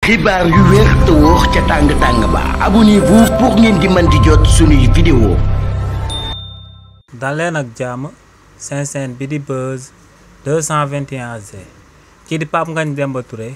xibaar yu wér te wóor ca tàng ba abonnez-vous pour ngeen di mën di jot suñuy vidéo. daleen ak jàmm seen chaîne bi di Buzz 221G kii di Pape Ngagne Demba Touré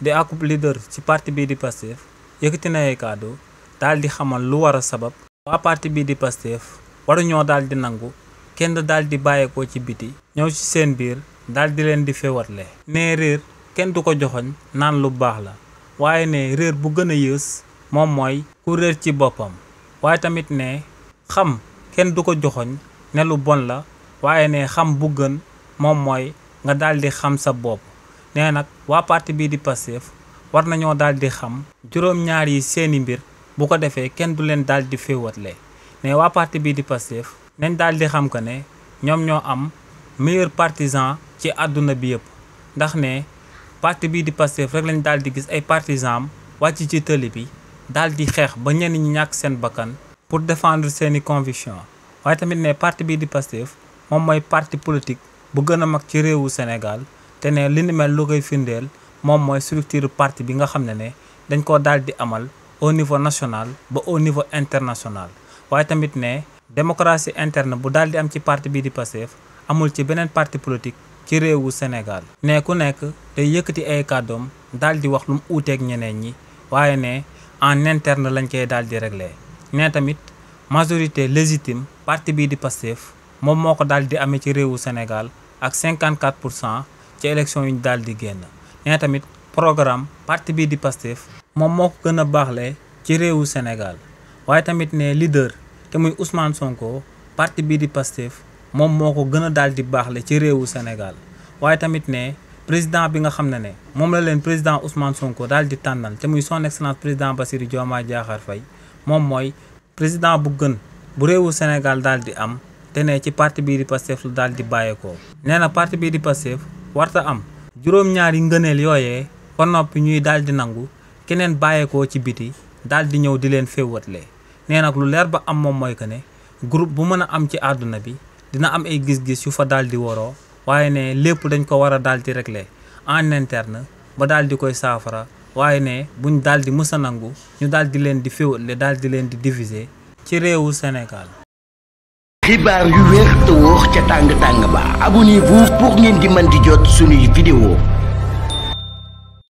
di akub leader ci parti bii di Pastef yëkkati na ay kàddu daal di xamal lu war a sabab waa parti bii di Pastef waruñoo daal di nangu kenn daal di bàyyeekoo ci biti ñëw ci seen biir daal di leen di fewatle nee réer kenn du ko joxoñ naan lu baax la waaye ne réer bu gën a yées moom mooy ku réer ci boppam waaye tamit ne xam kenn du ko joxoñ ne lu bon la waaye ne xam bu gën moom mooy nga daal di xam sa bopp nee nag waa parti bii di Pastef war nañoo daal di xam juróom-ñaar yi seeni mbir bu ko defee kenn du leen daal di féewatle ne waa parti bii di Pastef nañ daal di xam que ne ñoom ñoo am meilleur partisan ci àdduna bi yëpp ndax ne parti bii di Pastef rek lañ daal di gis ay partisans am wàcc ci tëli bi daal di xeex ba ñenn ñi ñàkk seen bakkan pour défendre seeni conviction waaye tamit ne parti bii di Pastef moom mooy parti politique bu gën a mag ci réewu Sénégal te ne li ni mel lu koy firndeel moom mooy structure parti bi nga xam ne dañ koo daal di amal au niveau national ba au niveau international waaye tamit ne démocratie interne bu daal di am ci parti bii di Pastef amul ci beneen parti politique ci réewu Sénégal ne ku nekk day yëkkati ay kàddoom daal di wax lu mu uuteeg ñeneen ñi waaye ne en interne lañ koy daal di réglé ne tamit majorité légitime parti bii di Pastef moom moo ko daal di amee ci réewu Sénégal ak 54% ci élection yu ñu daal di génn ne tamit programme parti bii di Pastef moom moo ko gën a baaxle ci réewu Sénégal waaye tamit ne leader te muy Ousmane Sonko parti bii di Pastef moom moo ko gën a daal di baaxle ci réewu Sénégal waaye tamit ne président bi nga xam ne moom la leen président Ousmane Sonko daal di tànnal te muy son excellence président Bassirou Diomaye Diakhar Faye moom mooy président bu gën bu réewu Sénégal daal di am te ne ci parti bii di Pastef lu daal di bàyyeekoo. nee na parti bii di Pastef warta am juróom-ñaari ngëneel yooyee ba noppi ñuy daal di nangu keneen bàyyeekoo ci biti daal di ñëw di leen féewatle nee nag lu leer ba am moom mooy que ne groupe bu mën a am ci àdduna bi dina am ay gis-gis yu fa daal di waroo waaye ne lépp dañ ko war a daal di régler en interne ba daal di koy saafara waaye ne buñ daal di mës a nangu ñu daal di leen di féewatle daal di leen di diviser ci réewu Sénégal. xibaar yu wér te wóor ca tàng ba abonnez-vous pour ngeen di mën di jot suñuy vidéo.